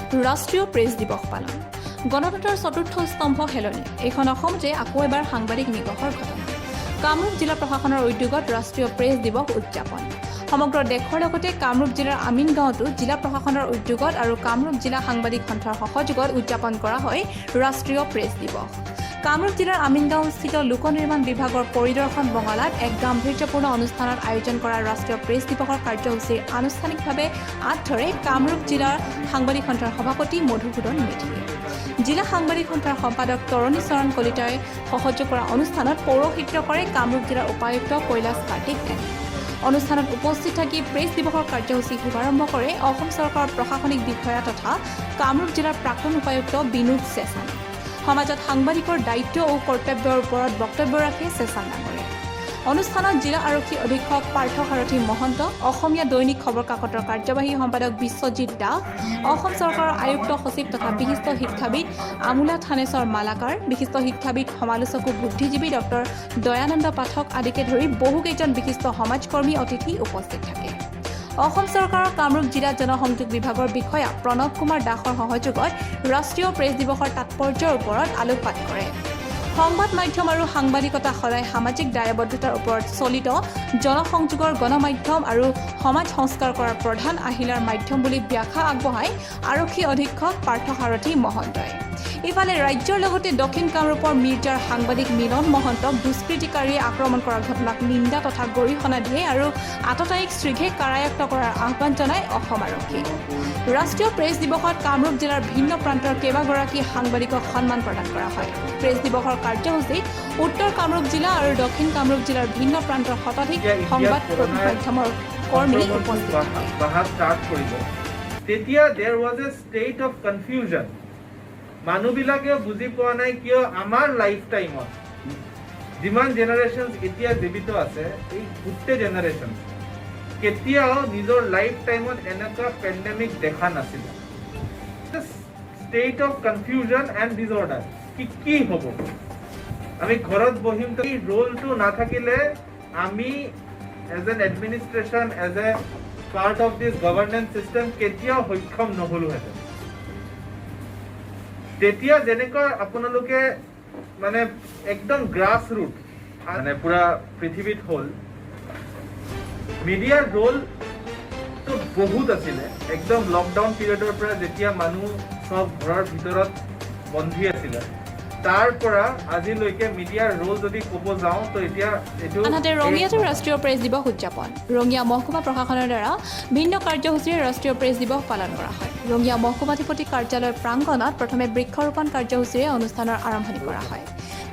ৰাষ্ট্ৰীয় প্ৰেছ দিৱস পালন। গণতন্ত্ৰৰ চতুৰ্থ স্তম্ভ হেলনি। এইখন অসমতে আকৌ এবাৰ সাংবাদিক নিগ্ৰহৰ ঘটনা। কামৰূপ জিলা প্ৰশাসনৰ উদ্যোগত ৰাষ্ট্ৰীয় প্ৰেছ দিৱস উদযাপন। সমগ্ৰ দেশৰ লগতে কামৰূপ জিলাৰ আমিনগাঁৱতো জিলা প্ৰশাসনৰ উদ্যোগত আৰু কামৰূপ জিলা সাংবাদিক সন্থাৰ সহযোগত উদযাপন কৰা হয় ৰাষ্ট্ৰীয় প্ৰেছ দিৱস। কামৰূপ জিলাৰ আমিনগাঁওস্থিত লোক নিৰ্মাণ বিভাগৰ পৰিদৰ্শন বঙলাত এক গাম্ভীৰ্যপূৰ্ণ অনুষ্ঠানত আয়োজন কৰা ৰাষ্ট্ৰীয় প্ৰেছ দিৱসৰ কাৰ্যসূচীৰ আনুষ্ঠানিকভাৱে আঁত ধৰে কামৰূপ জিলাৰ সাংবাদিক সন্থাৰ সভাপতি মধুসূদন মেধিয়ে। জিলা সাংবাদিক সন্থাৰ সম্পাদক তৰণী চৰণ কলিতাই সহযোগ কৰা অনুষ্ঠানত পৌৰোহিত্য কৰে কামৰূপ জিলাৰ উপায়ুক্ত কৈলাশ কাৰ্তিক এন। অনুষ্ঠানত উপস্থিত থাকি প্ৰেছ দিৱসৰ কাৰ্যসূচী শুভাৰম্ভ কৰে অসম চৰকাৰৰ প্ৰশাসনিক বিষয়া তথা কামৰূপ জিলাৰ প্ৰাক্তন উপায়ুক্ত বিনোদ চেছানে। সমাজত সাংবাদিকৰ দায়িত্ব ও কৰ্তব্যৰ ওপৰত বক্তব্য ৰাখে চেছান ডাঙৰীয়াই। অনুষ্ঠানত জিলা আৰক্ষী অধীক্ষক পাৰ্থ সাৰথী মহন্ত, অসমীয়া দৈনিক খবৰ কাকতৰ কাৰ্যবাহী সম্পাদক বিশ্বজিৎ দাস, অসম চৰকাৰৰ আয়ুক্ত সচিব তথা বিশিষ্ট শিক্ষাবিদ আমোলা থানেশ্বৰ মালাকাৰ, বিশিষ্ট শিক্ষাবিদ সমালোচক ও বুদ্ধিজীৱী ডক্টৰ দয়ানন্দ পাঠক আদিকে ধৰি বহুকেইজন বিশিষ্ট সমাজকৰ্মী অতিথি উপস্থিত থাকে। অসম চৰকাৰৰ কামৰূপ জিলা জনসংযোগ বিভাগৰ বিষয়া প্ৰণৱ কুমাৰ দাসৰ সহযোগত ৰাষ্ট্ৰীয় প্ৰেছ দিৱসৰ তাৎপৰ্যৰ ওপৰত আলোকপাত কৰে। সংবাদ মাধ্যম আৰু সাংবাদিকতা সদায় সামাজিক দায়বদ্ধতাৰ ওপৰত চলিত জনসংযোগৰ গণমাধ্যম আৰু সমাজ সংস্কাৰ কৰাৰ প্ৰধান আহিলাৰ মাধ্যম বুলি ব্যাখ্যা আগবঢ়ায় আৰক্ষী অধীক্ষক পাৰ্থ সাৰথী মহন্তই। ইফালে ৰাজ্যৰ লগতে দক্ষিণ কামৰূপৰ মিৰ্জাৰ সাংবাদিক মিলন মহন্তক দুষ্কৃতিকাৰীয়ে আক্ৰমণ কৰাৰ ঘটনাক নিন্দা তথা গৰিহণা দিয়ে আৰু আততায়ীক শীঘ্ৰে কাৰায়ত্ব কৰাৰ আহ্বান জনায় অসম আৰক্ষী। ৰাষ্ট্ৰীয় প্ৰেছ দিৱসত কামৰূপ জিলাৰ ভিন্ন প্ৰান্তৰ কেইবাগৰাকী সাংবাদিকক সন্মান প্ৰদান কৰা হয়। প্ৰেছ দিৱসৰ কাৰ্যসূচীত উত্তৰ কামৰূপ জিলা আৰু দক্ষিণ কামৰূপ জিলাৰ ভিন্ন প্ৰান্তৰ শতাধিক সংবাদ মাধ্যমৰ কৰ্মী উপস্থিত থাকে। তেতিয়া there was a state of confusion. মানুহবিলাকে বুজি পোৱা নাই কিয় আমাৰ লাইফ টাইমত যিমান জেনাৰেশ্যন এতিয়া জীৱিত আছে, এই গোটেই জেনাৰেশ্যন কেতিয়াও নিজৰ লাইফ টাইমত এনেকুৱা পেণ্ডেমিক দেখা নাছিলে। State of confusion and disorder কি হ'ব, আমি ঘৰত বহিম। এই ৰোলটো নাথাকিলে আমি as an administration, as a part of this governance system কেতিয়াও সক্ষম নহ'লোহেঁতেন। তেতিয়া যেনেকৈ আপোনালোকে মানে একদম গ্ৰাছ ৰুট মানে পুৰা পৃথিৱীত হ'ল, মিডিয়াৰ ৰোলটো বহুত আছিলে। একদম লকডাউন পিৰিয়ডৰ পৰা যেতিয়া মানুহ চব ঘৰৰ ভিতৰত বন্ধি আছিলে, তাৰ পৰা আজিলৈকে মিডিয়াৰ ৰোল যদি ক'ব যাওঁ তো এতিয়া এইটো। আনহাতে ৰঙিয়াতো ৰাষ্ট্ৰীয় প্ৰেছ দিৱস উদযাপন। ৰঙিয়া মহকুমা প্ৰশাসনৰ দ্বাৰা ভিন্ন কাৰ্যসূচীৰে ৰাষ্ট্ৰীয় প্ৰেছ দিৱস পালন কৰা হয়। ৰঙিয়া মহকুমাধিপতি কাৰ্যালয়ৰ প্ৰাংগণত প্ৰথমে বৃক্ষৰোপণ কাৰ্যসূচীৰে অনুষ্ঠানৰ আৰম্ভণি কৰা হয়।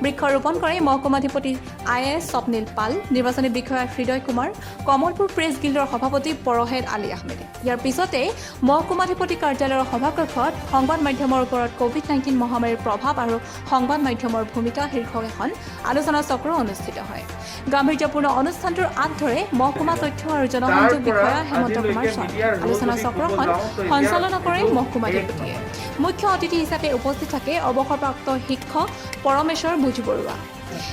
বৃক্ষৰোপণ কৰে মহকুমাধিপতি IAS স্বপ্নীল পাল, নিৰ্বাচনী বিষয়া হৃদয় কুমাৰ, কমলপুৰ প্ৰেছ গিল্ডৰ সভাপতি পৰহেদ আলী আহমেদে। ইয়াৰ পিছতে মহকুমাধিপতি কাৰ্যালয়ৰ সভাকক্ষত সংবাদ মাধ্যমৰ ওপৰত COVID-19 মহামাৰীৰ প্ৰভাৱ আৰু সংবাদ মাধ্যমৰ ভূমিকা শীৰ্ষক এখন আলোচনা চক্ৰ অনুষ্ঠিত হয়। গাম্ভীৰ্যপূৰ্ণ অনুষ্ঠানটোৰ আঁত ধৰে মহকুমা তথ্য আৰু জনসংযোগ বিষয়া হেমন্ত কুমাৰ শৰ্মাই। আলোচনা চক্ৰখন সঞ্চালনা কৰে মহকুমাধিপতিয়ে। মুখ্য অতিথি হিচাপে উপস্থিত থাকে অৱসৰপ্ৰাপ্ত শিক্ষক পৰমেশ্বৰ বুজবৰুৱা।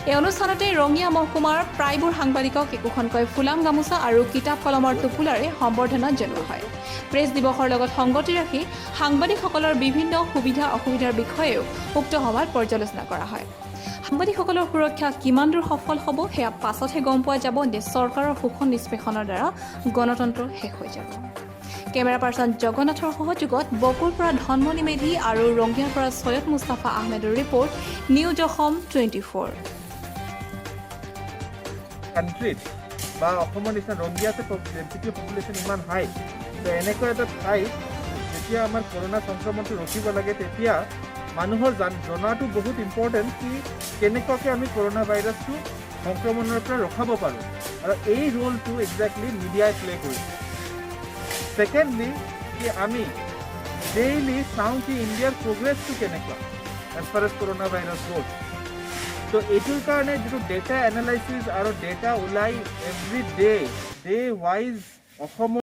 এই অনুষ্ঠানতে ৰঙিয়া মহকুমাৰ প্ৰায়বোৰ সাংবাদিকক একোখনকৈ ফুলাম গামোচা আৰু কিতাপ কলমৰ টোপোলাৰে সম্বৰ্ধনা জনোৱা হয়। প্ৰেছ দিৱসৰ লগত সংগতি ৰাখি সাংবাদিকসকলৰ বিভিন্ন সুবিধা অসুবিধাৰ বিষয়েও উক্ত সভাত পৰ্যালোচনা কৰা হয়। সাংবাদিকসকলৰ সুৰক্ষা কিমান দূৰ সফল হ'ব সেয়া পাছতহে গম পোৱা যাব যে চৰকাৰৰ শোষণ নিষ্পেষণৰ দ্বাৰা গণতন্ত্ৰ শেষ হৈ যাব। কেমেৰা পাৰ্চন জগন্নাথৰ সহযোগত বকুৰ পৰা ধনমণি মেধি আৰু ৰঙিয়াৰ পৰা সৈয়দ মুস্তাফা আহমেদৰ ৰিপৰ্ট, নিউজ অসম 24। কাণ্ট্ৰিত বা অসমৰ নিচিনা ৰঙিয়াতে ডেন্সিটি পপুলেশ্যন ইমান হাই, তো এনেকুৱা এটা ঠাইত যেতিয়া আমাৰ কৰোণা সংক্ৰমণটো ৰখিব লাগে, তেতিয়া মানুহৰ জনাটো বহুত ইম্পৰ্টেণ্ট কি কেনেকুৱাকৈ আমি কৰোণা ভাইৰাছটো সংক্ৰমণৰ পৰা ৰখাব পাৰোঁ, আৰু এই ৰোলটো একজেক্টলি মিডিয়াই প্লে কৰিছে। সেকেণ্ডলি কি আমি ডেইলি চাওঁ কি ইণ্ডিয়াৰ প্ৰগ্ৰেছটো কেনেকুৱা as far as corona virus goes. তো এইটোৰ কাৰণে যিটো ডেটা এনালাইচিছ আৰু ডেটা ওলাই এভৰি ডে ৱাইজ অসমৰ